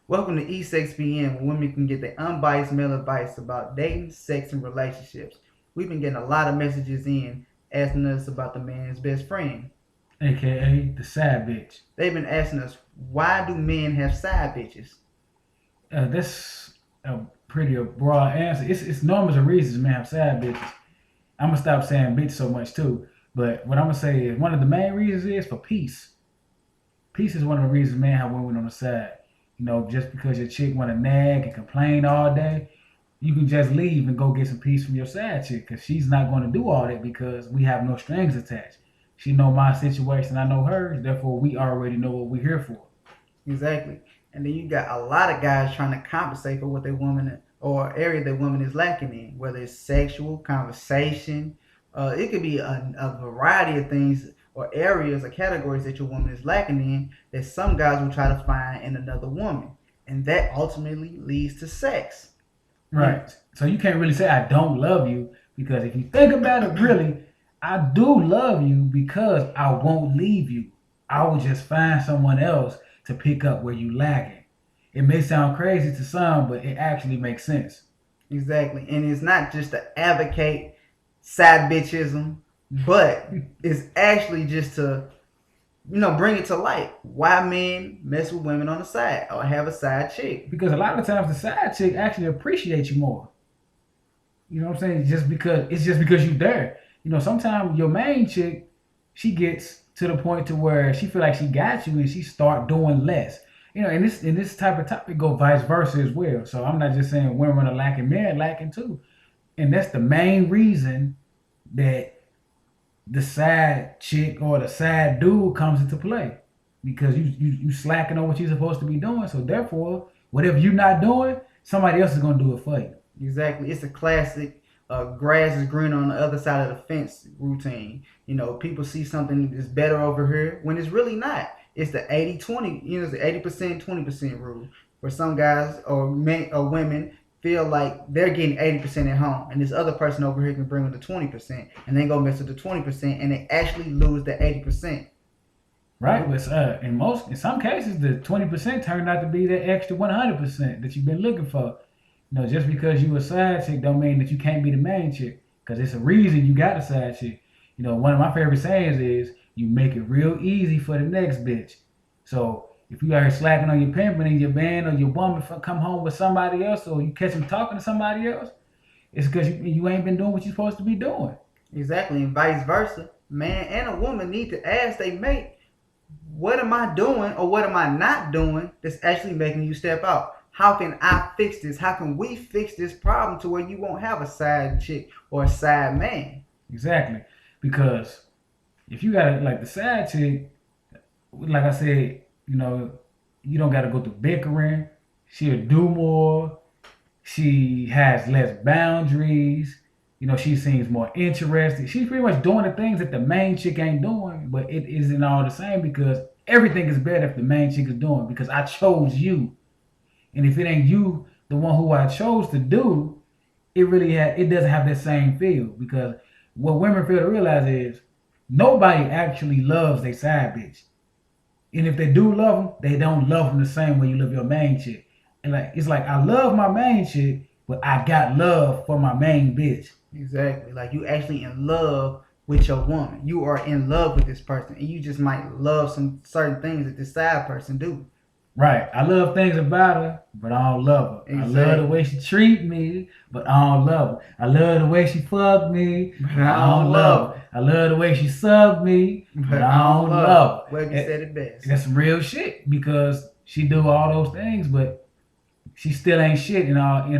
Welcome to ESexPN, where women can get their unbiased male advice about dating, sex, and relationships. We've been getting a lot of messages in asking us about the man's best friend. aka the side bitch. They've been asking us, why do men have side bitches? That's a pretty broad answer. It's numbers of reasons men have side bitches. I'm gonna stop saying bitch so much too. But what I'm gonna say is one of the main reasons is for peace. Peace is one of the reasons men have women on the side. Just because your chick wanna nag and complain all day, you can just leave and go get some peace from your side chick because she's not gonna do all that because we have no strings attached. She know my situation, I know hers. Therefore, we already know what we're here for. Exactly. And then you got a lot of guys trying to compensate for what their woman or area their woman is lacking in, whether it's sexual, conversation. It could be a variety of things or areas or categories that your woman is lacking in that some guys will try to find in another woman. And that ultimately leads to sex. You Right. So you can't really say I don't love you because if you think about it, really, I do love you because I won't leave you. I will just find someone else to pick up where you lagging. It may sound crazy to some, but it actually makes sense. exactly. And it's not just to advocate side bitchism, but it's actually just to bring it to light. Why men mess with women on the side or have a side chick. Because a lot of times the side chick actually appreciates you more. You know what I'm saying? Just because you're there. Sometimes your main chick, she gets to the point to where she feel like she got you and she start doing less. And this type of topic go vice versa as well. So I'm not just saying women are lacking, men lacking too. And that's the main reason that the side chick or the side dude comes into play. Because you slacking on what you're supposed to be doing. So therefore, whatever you're not doing, somebody else is gonna do it for you. Exactly. It's a classic grass is greener on the other side of the fence routine. People see something that's better over here when it's really not. It's the 80-20. It's the 80%, 20% rule. Where some guys or men or women feel like they're getting 80% at home, and this other person over here can bring them to 20%, and they go mess with the 20%, and they actually lose the 80%. Right, but in some cases, the 20% turned out to be that extra 100% that you've been looking for. Just because you a side chick don't mean that you can't be the main chick. Because it's a reason you got a side chick. One of my favorite sayings is you make it real easy for the next bitch. So if you out here slacking on your pimping and your man or your woman come home with somebody else or you catch them talking to somebody else, it's because you ain't been doing what you're supposed to be doing. Exactly, and vice versa. Man and a woman need to ask they mate, what am I doing or what am I not doing that's actually making you step out? How can I fix this? How can we fix this problem to where you won't have a side chick or a side man? Exactly. Because if you got like the side chick, like I said, you don't got to go through bickering. She'll do more. She has less boundaries. She seems more interested. She's pretty much doing the things that the main chick ain't doing, but it isn't all the same because everything is better if the main chick is doing because I chose you. And if it ain't you, the one who I chose to do, it doesn't have that same feel because what women fail to realize is nobody actually loves their side bitch. And if they do love them, they don't love them the same way you love your main chick. And it's like I love my main chick, but I got love for my main bitch. Exactly. Like you actually in love with your woman. You are in love with this person, and you just might love some certain things that this side person do. Right. I love things about her, but I don't love her. I love the Exactly. way she treat me, but I don't love her. I love the way she fuck me, But but I I don't don't love love her. her. I love the way she sub me, but But I I don't don't love love her. Webby her. said it best. That's some real shit because she do all those things, but she still ain't shit in all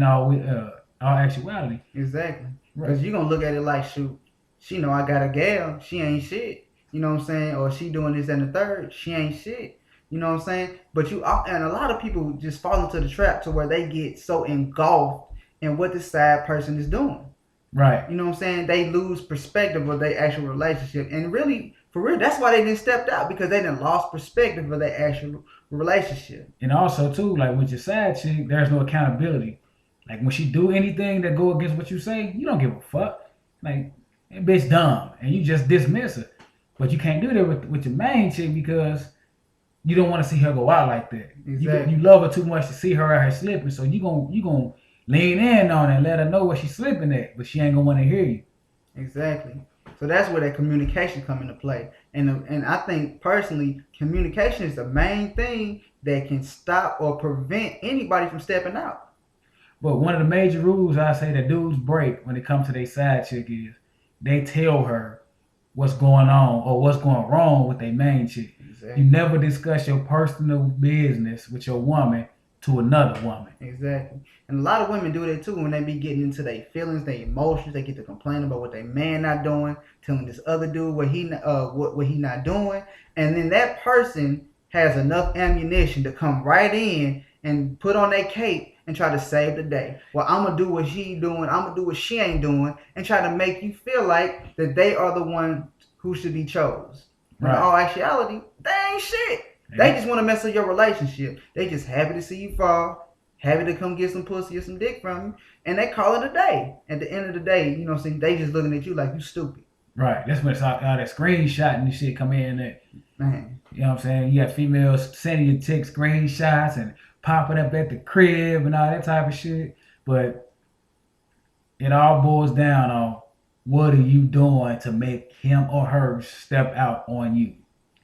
actuality. Exactly. Right. Because you're going to look at it like, shoot, she know I got a gal. She ain't shit. You know what I'm saying? Or she doing this and the third. She ain't shit. You know what I'm saying? But and a lot of people just fall into the trap to where they get so engulfed in what this side person is doing. Right. You know what I'm saying? They lose perspective of their actual relationship. And really, for real, that's why they didn't stepped out because they didn't lost perspective of their actual relationship. And also too, like with your side chick, there's no accountability. Like when she do anything that go against what you say, you don't give a fuck. Like that bitch dumb, and you just dismiss her. But you can't do that with your main chick because you don't want to see her go out like that. You Exactly. love her too much to see her out here slipping, so you gonna lean in on her and let her know where she's slipping at, but she ain't gonna want to hear you. Exactly. So that's where that communication come into play. And I think personally, communication is the main thing that can stop or prevent anybody from stepping out. But one of the major rules I say that dudes break when it comes to their side chick is they tell her what's going on or what's going wrong with their main chick. You Exactly. never discuss your personal business with your woman to another woman. Exactly. And a lot of women do that too when they be getting into their feelings, their emotions. They get to complain about what their man not doing, telling this other dude what he not doing, and then that person has enough ammunition to come right in and put on their cape and try to save the day. Well, I'm gonna do what she doing. I'm gonna do what she ain't doing, and try to make you feel like that they are the one who should be chose. When in Right. all actuality, they ain't shit. They Hey, just want to mess up your relationship. They just happy to see you fall, happy to come get some pussy or some dick from you, and they call it a day. At the end of the day, you know what I'm saying? They just looking at you like you stupid. right. That's when it's all that screenshot and shit come in there. Man, You know what I'm saying? You got females sending you text screenshots and popping up at the crib and all that type of shit. But it all boils down on what are you doing to make him or her step out on you.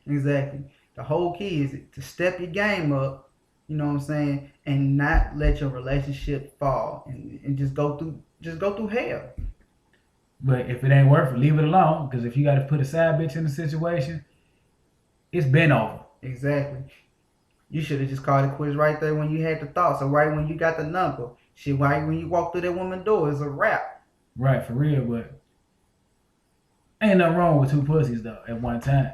exactly. The whole key is to step your game up, you know what I'm saying, and not let your relationship fall and just go through hell. But if it ain't worth it, leave it alone. Because if you got to put a side bitch in the situation, it's been over. Exactly. You should have just called it quits right there when you had the thoughts, or right when you got the number. Shit, right when you walk through that woman's door, it's a wrap. Right, for real. But ain't nothing wrong with two pussies, though, at one time.